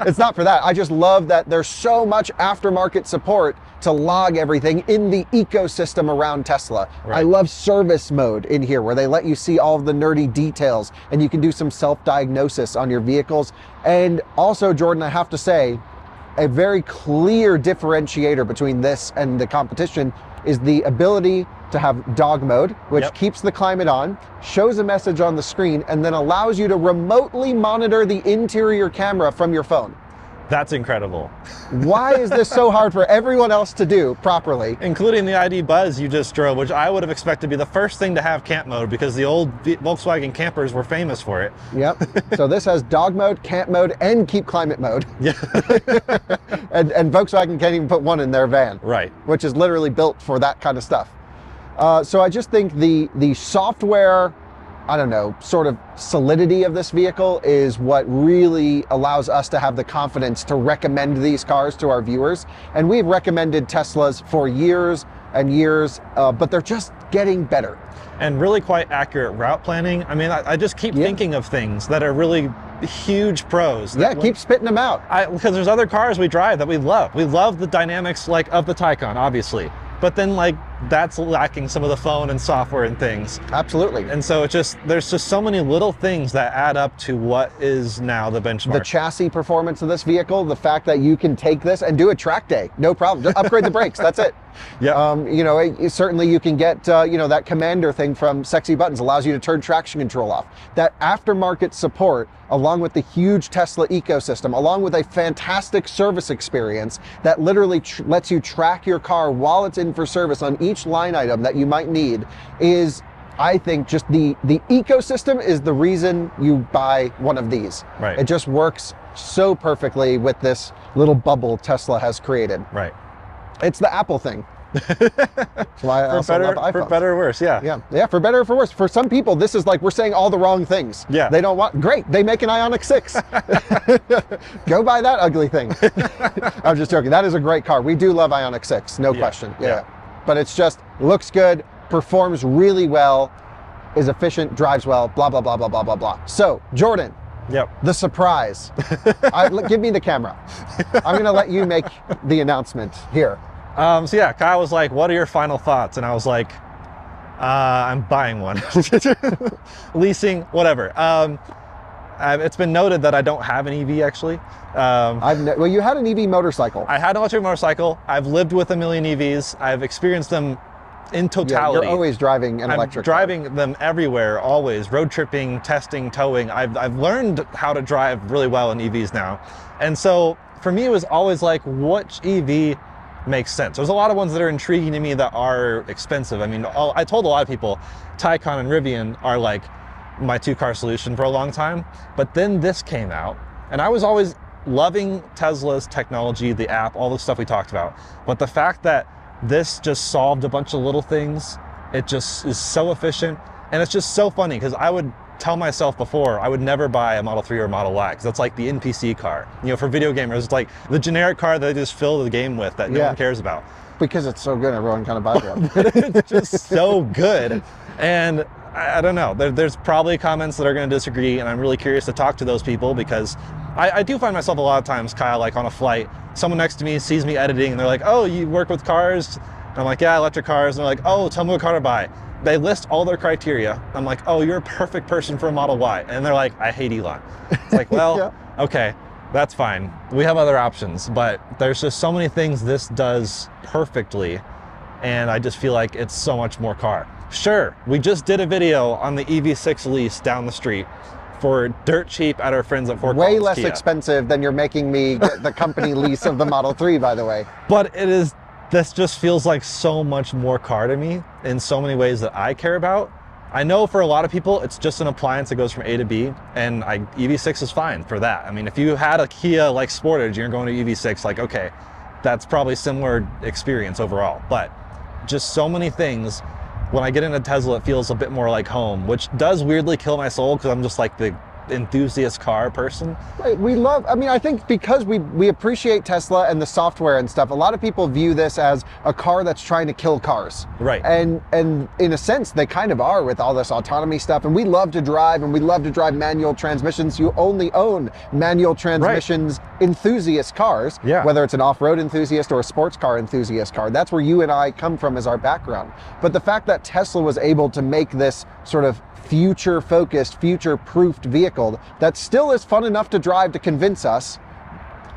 it's not for that. I just love that there's so much aftermarket support to log everything in the ecosystem around Tesla. I love service mode in here where they let you see all of the nerdy details and you can do some self-diagnosis on your vehicles. And also, Jordan, I have to say, a very clear differentiator between this and the competition is the ability to have dog mode, which keeps the climate on, shows a message on the screen, and then allows you to remotely monitor the interior camera from your phone. That's incredible. Why is this so hard for everyone else to do properly? Including the ID Buzz you just drove, which I would have expected to be the first thing to have camp mode because the old Volkswagen campers were famous for it. So this has dog mode, camp mode, and keep climate mode. And Volkswagen can't even put one in their van. Which is literally built for that kind of stuff. So I just think the software, I don't know, sort of solidity of this vehicle is what really allows us to have the confidence to recommend these cars to our viewers. And we've recommended Teslas for years and years, but they're just getting better. And really quite accurate route planning. I mean, I just keep thinking of things that are really huge pros. Keep spitting them out. Because there's other cars we drive that we love. We love the dynamics like of the Taycan, obviously. But then like that's lacking some of the phone and software and things. Absolutely. And so it just, there's just so many little things that add up to what is now the benchmark. The chassis performance of this vehicle, the fact that you can take this and do a track day, no problem. Just upgrade the brakes, that's it. You know, certainly you can get, you know, that commander thing from Sexy Buttons allows you to turn traction control off. That aftermarket support, along with the huge Tesla ecosystem, along with a fantastic service experience that literally lets you track your car while it's in for service on each line item that you might need, is I think just the ecosystem is the reason you buy one of these. Right. It just works so perfectly with this little bubble Tesla has created. Right. It's the Apple thing. That's why I also love iPhones. For better or worse, yeah. Yeah, for better or for worse. For some people, this is like we're saying all the wrong things. Yeah. They don't want, great, they make an Ioniq 6. Go buy that ugly thing. I'm just joking. That is a great car. We do love Ioniq 6, no question. Yeah. But it's just, looks good, performs really well, is efficient, drives well, blah, blah, blah, blah, blah, blah, blah. So, Jordan. Yep. The surprise. Give me the camera. I'm going to let you make the announcement here. So yeah, Kyle was like, what are your final thoughts? And I was like, I'm buying one. Leasing, whatever. It's been noted that I don't have an EV actually. Well, you had an EV motorcycle. I had an electric motorcycle. I've lived with a million EVs. I've experienced them in totality. You're always driving an electric car. Driving them everywhere, always. Road tripping, testing, towing. I've learned how to drive really well in EVs now. And so for me, it was always like, which EV makes sense? There's a lot of ones that are intriguing to me that are expensive. I mean, I told a lot of people, Taycan and Rivian are like my two-car solution for a long time. But then this came out, and I was always loving Tesla's technology, the app, all the stuff we talked about. But the fact that this just solved a bunch of little things, it just is so efficient. And it's just so funny because I would tell myself before I would never buy a Model 3 or a Model Y because that's like the NPC car. You know, for video gamers, it's like the generic car that they just fill the game with that no one cares about. Because it's so good, everyone kind of buys it. It's just so good. And I don't know, there's probably comments that are going to disagree, and I'm really curious to talk to those people because I do find myself a lot of times, Kyle, like on a flight, someone next to me sees me editing and they're like, oh, you work with cars? And I'm like, yeah, electric cars. And they're like, oh, tell me what car to buy. They list all their criteria. I'm like, oh, you're a perfect person for a Model Y. And they're like, I hate Elon. It's like, well, okay, that's fine. We have other options, but there's just so many things this does perfectly. And I just feel like it's so much more car. Sure, we just did a video on the EV6 lease down the street for dirt cheap at our friends at Fort Collins Way less Kia. expensive than you're making me get the company lease of the Model 3, by the way. But this just feels like so much more car to me in so many ways that I care about. I know for a lot of people, it's just an appliance that goes from A to B, and EV6 is fine for that. I mean, if you had a Kia like Sportage and you're going to EV6, like, okay, that's probably similar experience overall. But just so many things, when I get into Tesla, it feels a bit more like home, which does weirdly kill my soul because I'm just like the enthusiast car person. Right, I think because we appreciate Tesla and the software and stuff, a lot of people view this as a car that's trying to kill cars. Right. And in a sense, they kind of are with all this autonomy stuff. And we love to drive, and we love to drive manual transmissions. You only own manual transmissions enthusiast cars, whether it's an off-road enthusiast or a sports car enthusiast car. That's where you and I come from as our background. But the fact that Tesla was able to make this sort of future-focused, future-proofed vehicle that still is fun enough to drive to convince us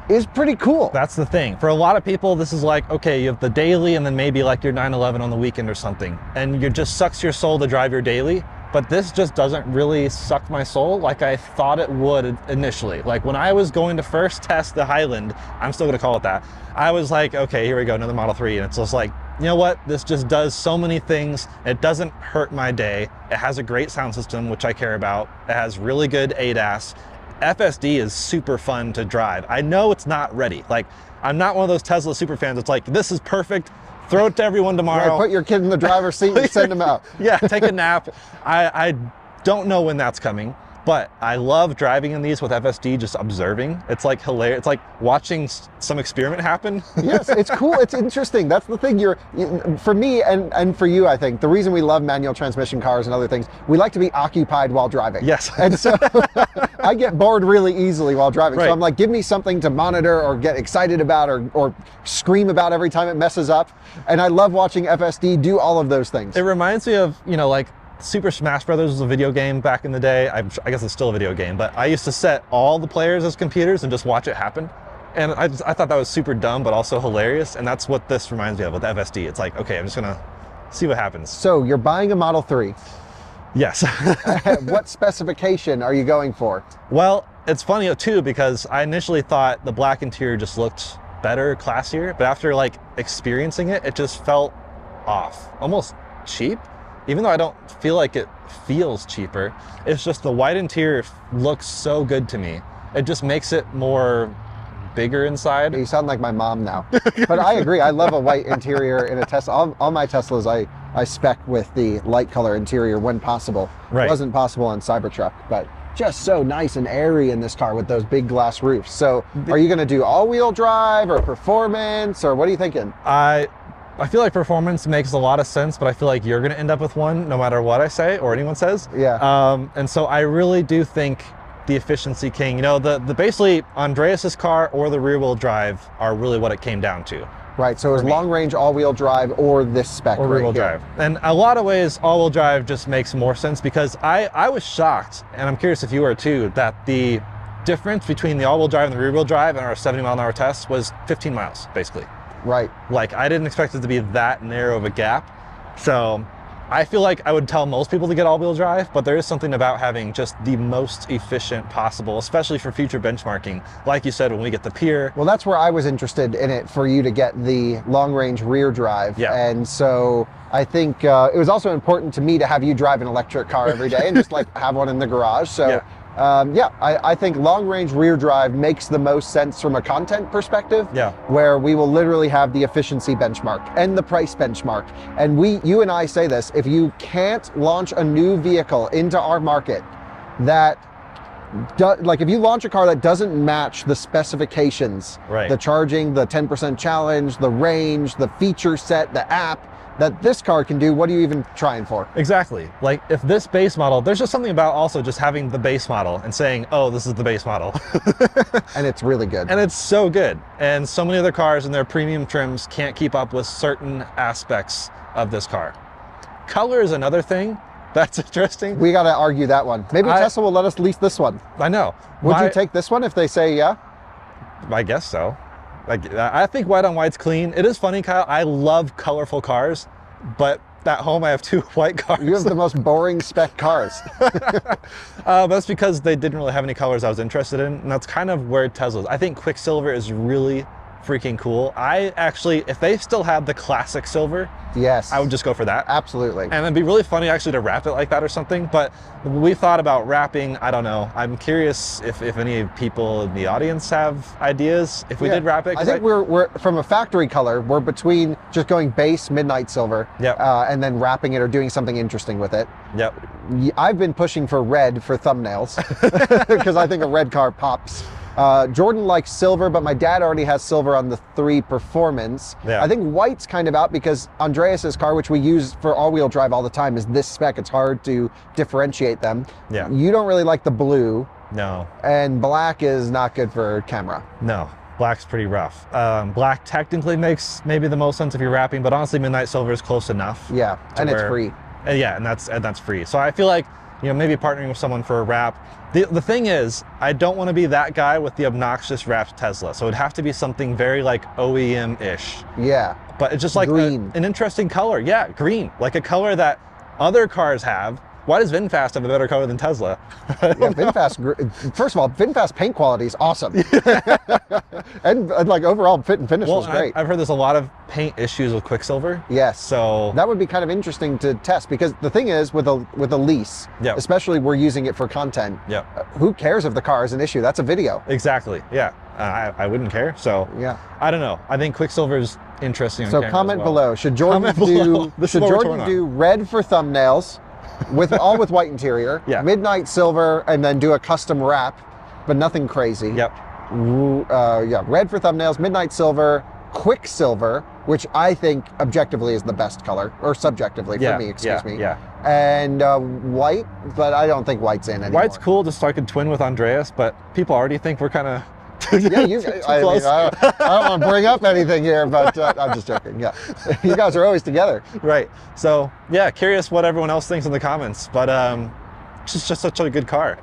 is pretty cool. That's the thing. For a lot of people, this is like, okay, you have the daily and then maybe like your 911 on the weekend or something, and it just sucks your soul to drive your daily. But this just doesn't really suck my soul like I thought it would initially. Like when I was going to first test the Highland, I'm still gonna call it that, I was like, okay, here we go, another Model 3. And it's just like, you know what? This just does so many things. It doesn't hurt my day. It has a great sound system, which I care about. It has really good ADAS. FSD is super fun to drive. I know it's not ready. Like, I'm not one of those Tesla super fans. It's like, this is perfect. Throw it to everyone tomorrow. Put your kid in the driver's seat and send him out. Yeah, take a nap. I don't know when that's coming, but I love driving in these with FSD, just observing. It's like hilarious. It's like watching some experiment happen. Yes, it's cool. It's interesting. That's the thing. For me and for you, I think, the reason we love manual transmission cars and other things, we like to be occupied while driving. Yes. And so I get bored really easily while driving. Right. So I'm like, give me something to monitor or get excited about or scream about every time it messes up. And I love watching FSD do all of those things. It reminds me of, you know, like Super Smash Brothers was a video game back in the day. I guess it's still a video game, but I used to set all the players as computers and just watch it happen. And I thought that was super dumb, but also hilarious. And that's what this reminds me of with FSD. It's like, okay, I'm just gonna see what happens. So you're buying a Model 3. Yes. What specification are you going for? Well, it's funny too, because I initially thought the black interior just looked better, classier, but after like experiencing it, it just felt off, almost cheap. even though I don't feel like it feels cheaper, it's just the white interior looks so good to me. It just makes it more bigger inside. You sound like my mom now. But I agree. I love a white interior in a Tesla. All my Teslas, I spec with the light color interior when possible. Right. It wasn't possible on Cybertruck, but just so nice and airy in this car with those big glass roofs. So are you going to do all-wheel drive or performance, or what are you thinking? I feel like performance makes a lot of sense, but I feel like you're going to end up with one no matter what I say or anyone says. Yeah. And so I really do think the efficiency king, you know, the basically Andreas's car or the rear wheel drive are really what it came down to. Right, so it's long range all-wheel drive or this spec or rear wheel drive. And a lot of ways, all-wheel drive just makes more sense, because I was shocked, and I'm curious if you were too, that the difference between the all-wheel drive and the rear wheel drive in our 70-mile-an-hour test was 15 miles, basically. Right. Like, I didn't expect it to be that narrow of a gap. So I feel like I would tell most people to get all-wheel drive, but there is something about having just the most efficient possible, especially for future benchmarking. Like you said, when we get the pier. Well, that's where I was interested in it, for you to get the long-range rear drive. Yeah. And so I think it was also important to me to have you drive an electric car every day and just like have one in the garage. So Yeah. I think long-range rear drive makes the most sense from a content perspective. Yeah. Where we will literally have the efficiency benchmark and the price benchmark. And you and I say this, if you can't launch a new vehicle into our market that, like if you launch a car that doesn't match the specifications, Right. the charging, the 10% challenge, the range, the feature set, the app, that this car can do, what are you even trying for? Exactly. Like, if this base model, there's just something about also just having the base model and saying, oh, this is the base model. And it's really good. And it's so good. And so many other cars in their premium trims can't keep up with certain aspects of this car. Color is another thing that's interesting. We got to argue that one. Maybe Tesla will let us lease this one. I know. Would you take this one if they say yeah? I guess so. Like, I think white on white's clean. It is funny, Kyle, I love colorful cars, but at home I have 2 white cars. You have the most boring spec cars. But that's because they didn't really have any colors I was interested in, and that's kind of where Tesla's. I think Quicksilver is really freaking cool. I actually, if they still had the classic silver, Yes. I would just go for that. Absolutely. And it'd be really funny actually to wrap it like that or something. But we thought about wrapping, I don't know. I'm curious if any people in the audience have ideas if we did wrap it. I think we're from a factory color, we're between just going base midnight silver and then wrapping it or doing something interesting with it. Yep. I've been pushing for red for thumbnails because I think a red car pops. Jordan likes silver, but my dad already has silver on the 3 Performance. Yeah. I think white's kind of out because Andreas's car, which we use for all-wheel drive all the time, is this spec. It's hard to differentiate them. Yeah. You don't really like the blue. No. And black is not good for camera. No. Black's pretty rough. Black technically makes maybe the most sense if you're wrapping, but honestly, midnight silver is close enough. Yeah, and it's free. Yeah, and that's free. So I feel like, you know, maybe partnering with someone for a wrap. The thing is, I don't want to be that guy with the obnoxious wrapped Tesla. So it'd have to be something very like OEM-ish. Yeah. But it's just like green. An interesting color. Yeah, green. Like a color that other cars have. Why does VinFast have a better color than Tesla? Yeah, VinFast, first of all, VinFast paint quality is awesome. and like overall fit and finish was great. I've heard there's a lot of paint issues with Quicksilver. Yes. So that would be kind of interesting to test, because the thing is with a lease, especially we're using it for content. Yeah. Who cares if the car is an issue? That's a video. Exactly. Yeah. I wouldn't care. So yeah. I don't know. I think Quicksilver is interesting on So camera comment as well. below. Should Jordan do red for thumbnails? with white interior, midnight silver, and then do a custom wrap, but nothing crazy. Yep. Yeah, red for thumbnails, midnight silver, Quicksilver, which I think objectively is the best color, or subjectively for me, excuse me. Yeah. And white, but I don't think white's in anymore. White's cool just so I could twin with Andreas, but people already think we're kind of yeah, I don't want to bring up anything here, but I'm just joking. Yeah, you guys are always together. Right. So yeah, curious what everyone else thinks in the comments, but it's just such a good car.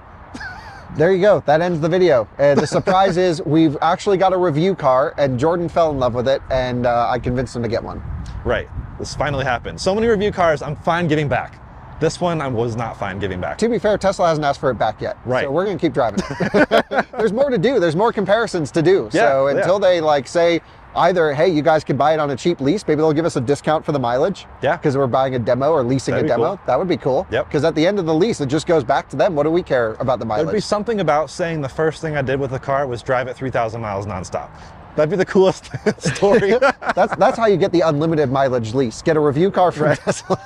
There you go. That ends the video. The surprise is we've actually got a review car, and Jordan fell in love with it, and I convinced him to get one. Right. This finally happened. So many review cars, I'm fine giving back. This one I was not fine giving back. To be fair, Tesla hasn't asked for it back yet. Right. So we're going to keep driving it. There's more to do. There's more comparisons to do. Yeah, so until they like say, either, hey, you guys can buy it on a cheap lease. Maybe they'll give us a discount for the mileage. Yeah. Because we're buying a demo or leasing That'd a be demo. cool. That would be cool. Yep. Because at the end of the lease, it just goes back to them. What do we care about the mileage? There'd be something about saying the first thing I did with the car was drive it 3,000 miles nonstop. That'd be the coolest story. That's how you get the unlimited mileage lease. Get a review car from Tesla.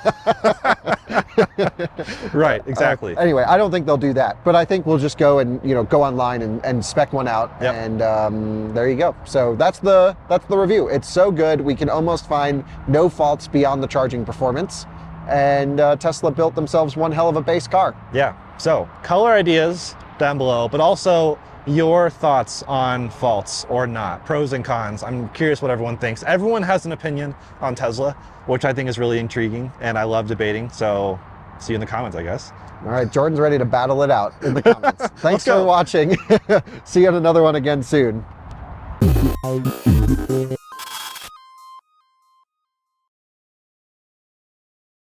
Right, exactly. Anyway, I don't think they'll do that, but I think we'll just go and go online and spec one out, Yep. and there you go. So that's the review. It's so good, we can almost find no faults beyond the charging performance, and Tesla built themselves one hell of a base car. Yeah, so color ideas down below, but also your thoughts on faults or not, pros and cons. I'm curious what everyone thinks. Everyone has an opinion on Tesla, which I think is really intriguing, and I love debating. So see you in the comments, I guess. All right, Jordan's ready to battle it out in the comments. Thanks go. for watching. See you on another one again soon.